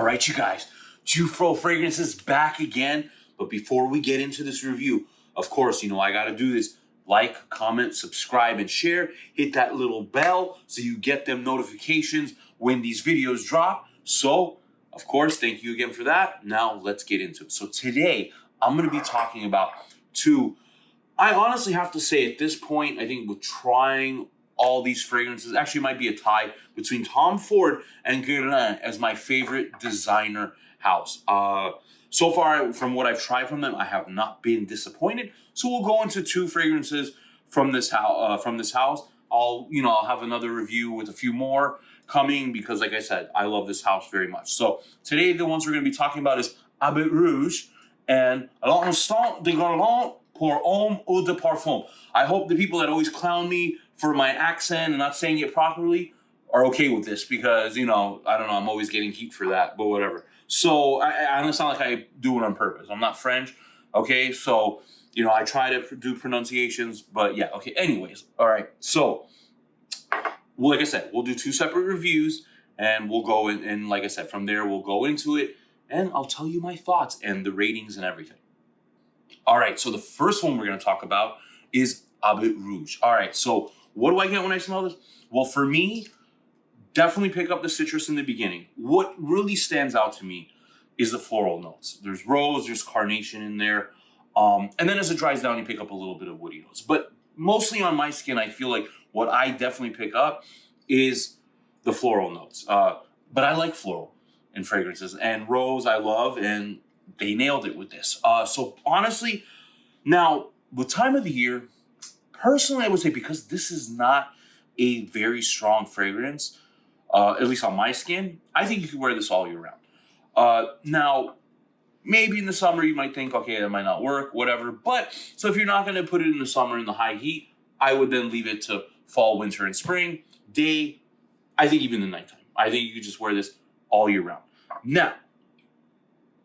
All right, you guys, JEWFROFRAGRANCES back again. But before we get into this review, of course, I got to do this. Like, comment, subscribe, and share. Hit that little bell so you get them notifications when these videos drop. So, of course, thank you again for that. Now, let's get into it. So today, I'm going to be talking about two. I honestly have to say at this point, I think with trying all these fragrances, actually might be a tie between Tom Ford and Guerlain as my favorite designer house. So far, from what I've tried from them, I have not been disappointed. So we'll go into two fragrances from this house. I'll have another review with a few more coming because, like I said, I love this house very much. So today, the ones we're going to be talking about is Rouge and L'instant de Guerlain pour Homme, EAUDEPARFUM. I hope the people that always clown me for my accent and not saying it properly are okay with this because, I don't know, I'm always getting heat for that, but whatever. So I it's not like I do it on purpose. I'm not French, okay? So, I try to do pronunciations, but yeah, okay. Anyways, all right. So, like I said, we'll do two separate reviews and we'll go in, and like I said, from there, we'll go into it and I'll tell you my thoughts and the ratings and everything. All right, so the first one we're going to talk about is Rouge. All right, so what do I get when I smell this? Well, for me, definitely pick up the citrus in the beginning. What really stands out to me is the floral notes. There's rose, there's carnation in there. And then as it dries down, you pick up a little bit of woody notes. But mostly on my skin, I feel like what I definitely pick up is the floral notes. But I like floral in fragrances. And rose I love, and they nailed it with this. So honestly, now, with time of the year, personally, I would say because this is not a very strong fragrance, at least on my skin, I think you can wear this all year round. Now, maybe in the summer you might think, okay, that might not work, whatever. But, so if you're not going to put it in the summer in the high heat, I would then leave it to fall, winter, and spring. Day, I think even the nighttime. I think you could just wear this all year round. Now,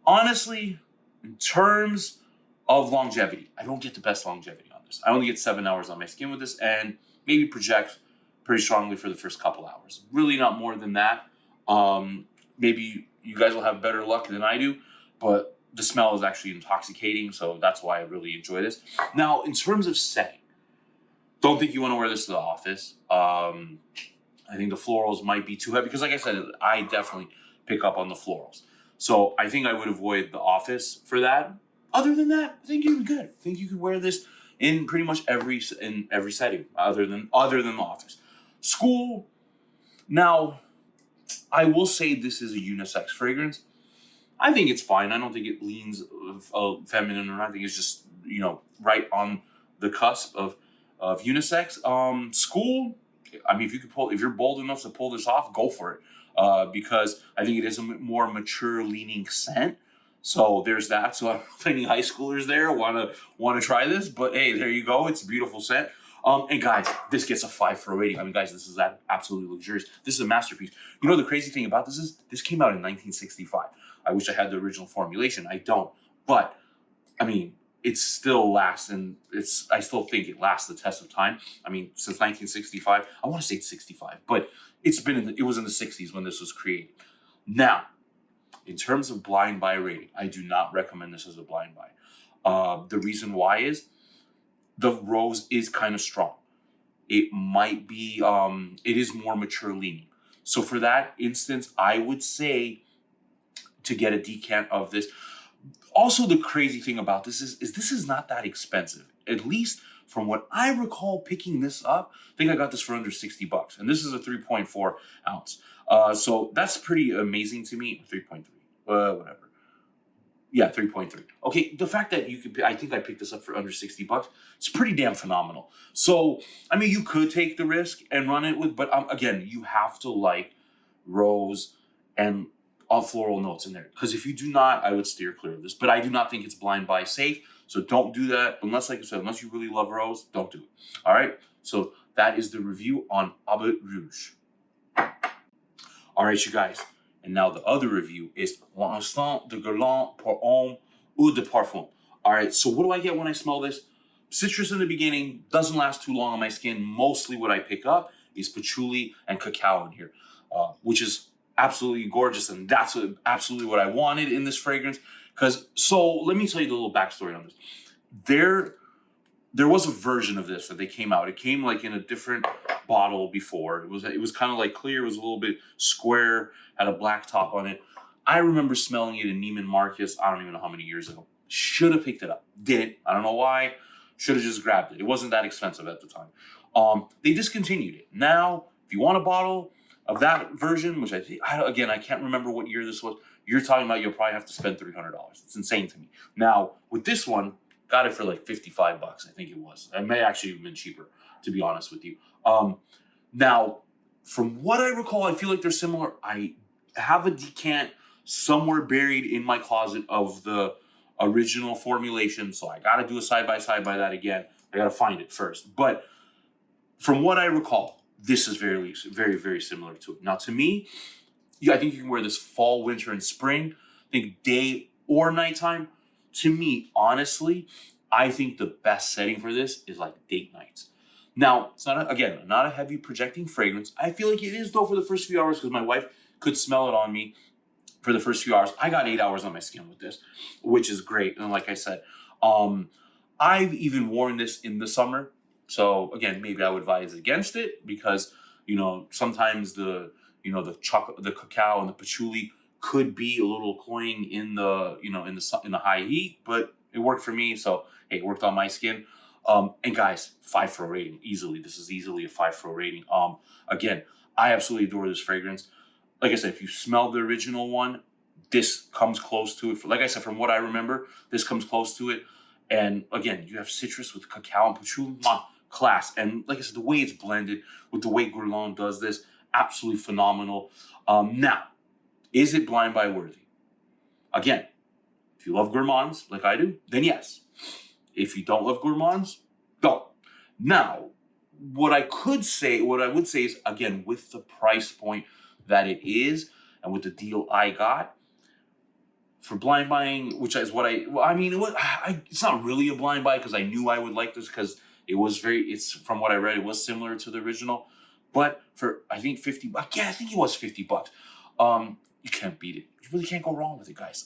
honestly, in terms of longevity, I don't get the best longevity on this. I only get 7 hours on my skin with this and maybe project pretty strongly for the first couple hours. Really not more than that. Maybe you guys will have better luck than I do, but the smell is actually intoxicating, so that's why I really enjoy this. Now, in terms of setting, don't think you want to wear this to the office. I think the florals might be too heavy because, like I said, I definitely pick up on the florals. So I think I would avoid the office for that. Other than that, I think you're good. I think you could wear this in pretty much every setting other than the office. School. Now, I will say this is a unisex fragrance. I think it's fine. I don't think it leans feminine, or I think it's just right on the cusp of unisex. School. I mean, if you're bold enough to pull this off, go for it. Because I think it is a more mature leaning scent. So there's that. So I don't know if any high schoolers there want to try this, but hey, there you go. It's a beautiful scent. And guys, this gets a 5 for a rating. I mean, guys, this is absolutely luxurious. This is a masterpiece. The crazy thing about this is this came out in 1965. I wish I had the original formulation. I don't, but I mean, it still lasts, and I still think it lasts the test of time. I mean, since 1965, I want to say it's 65, but it was in the 60s when this was created. Now, in terms of blind buy rating, I do not recommend this as a blind buy. The reason why is the rose is kind of strong. It might be, it is more mature leaning. So for that instance, I would say to get a decant of this. Also, the crazy thing about this is this is not that expensive. At least from what I recall picking this up, I think I got this for under $60. And this is a 3.4 ounce. So that's pretty amazing to me. 3.3, whatever. Yeah, 3.3. Okay, the fact that I think I picked this up for under $60, it's pretty damn phenomenal. So, I mean, you could take the risk and run it with, but again, you have to like rose and all floral notes in there. Because if you do not, I would steer clear of this. But I do not think it's blind buy safe. So don't do that. Unless, like I said, unless you really love rose, don't do it. All right? So that is the review on Rouge. All right, you guys. And now the other review is L'instant de Guerlain pour Homme, EAUDEPARFUM. All right, so what do I get when I smell this? Citrus in the beginning, doesn't last too long on my skin. Mostly what I pick up is patchouli and cacao in here, which is absolutely gorgeous, and that's absolutely what I wanted in this fragrance. So let me tell you the little backstory on this. There was a version of this that they came out. It came like in a different bottle before. It was kind of like clear. It was a little bit square, had a black top on it. I remember smelling it in Neiman Marcus. I don't even know how many years ago. Should have picked it up. Didn't. I don't know why. Should have just grabbed it. It wasn't that expensive at the time. They discontinued it. Now, if you want a bottle of that version, which I think, again, I can't remember what year this was. You're talking about you'll probably have to spend $300. It's insane to me. Now, with this one, got it for like 55 bucks, I think it was. It may actually have been cheaper, to be honest with you. Now, from what I recall, I feel like they're similar. I have a decant somewhere buried in my closet of the original formulation, so I got to do a side-by-side by that again. I got to find it first. But from what I recall, this is very, very, very similar to it. Now, to me, I think you can wear this fall, winter, and spring. I think day or nighttime. To me, honestly, I think the best setting for this is like date nights. Now, it's not, not a heavy projecting fragrance. I feel like it is, though, for the first few hours because my wife could smell it on me for the first few hours. I got 8 hours on my skin with this, which is great. And like I said, I've even worn this in the summer. So again, maybe I would advise against it because, sometimes the cacao and the patchouli could be a little cloying in the, in the high heat, but it worked for me. So, hey, it worked on my skin. And guys, 5-4 rating, easily. This is easily a 5-4 rating. Again, I absolutely adore this fragrance. Like I said, if you smell the original one, this comes close to it. Like I said, from what I remember, this comes close to it. And again, you have citrus with cacao and patchouli, class. And like I said, the way it's blended with the way Guerlain does this, absolutely phenomenal. Now, is it blind buy worthy? Again, if you love gourmands like I do, then yes. If you don't love gourmands, don't. Now, what I would say is, again, with the price point that it is and with the deal I got, for blind buying, which is what it's not really a blind buy because I knew I would like this because it's from what I read, it was similar to the original. But for, I think 50 bucks, yeah, I think it was 50 bucks. You can't beat it. You really can't go wrong with it, guys.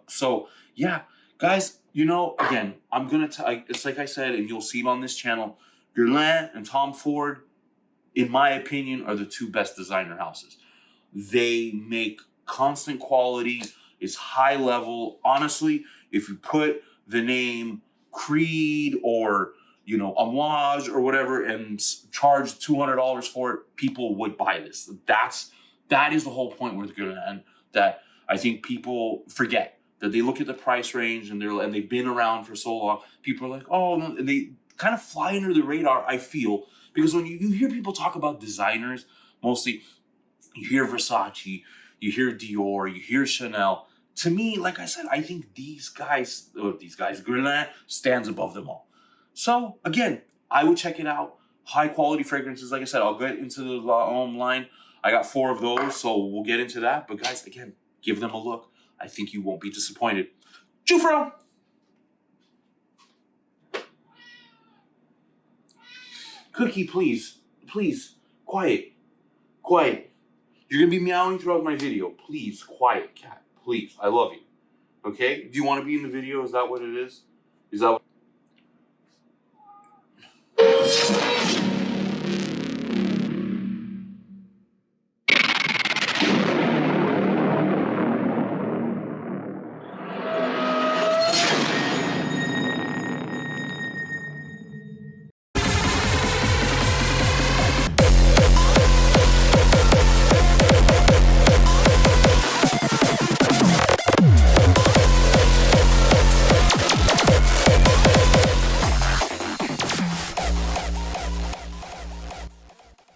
So yeah, guys, again, it's like I said, and you'll see it on this channel, Guerlain and Tom Ford, in my opinion, are the two best designer houses. They make constant quality. It's high level. Honestly, if you put the name Creed or, Amouage or whatever and charge $200 for it, people would buy this. That is the whole point with Guerlain that I think people forget. That they look at the price range and they've been around for so long. People are like, oh, no, and they kind of fly under the radar, I feel. Because when you hear people talk about designers, mostly you hear Versace, you hear Dior, you hear Chanel. To me, like I said, I think these guys, Guerlain stands above them all. So again, I would check it out. High quality fragrances, like I said, I'll get into the Homme line. I got 4 of those, so we'll get into that. But guys, again, give them a look. I think you won't be disappointed. JEWFRO! Cookie, please. Please. Quiet. Quiet. You're going to be meowing throughout my video. Please, quiet, cat. Please. I love you. Okay? Do you want to be in the video? Is that what it is? Is that what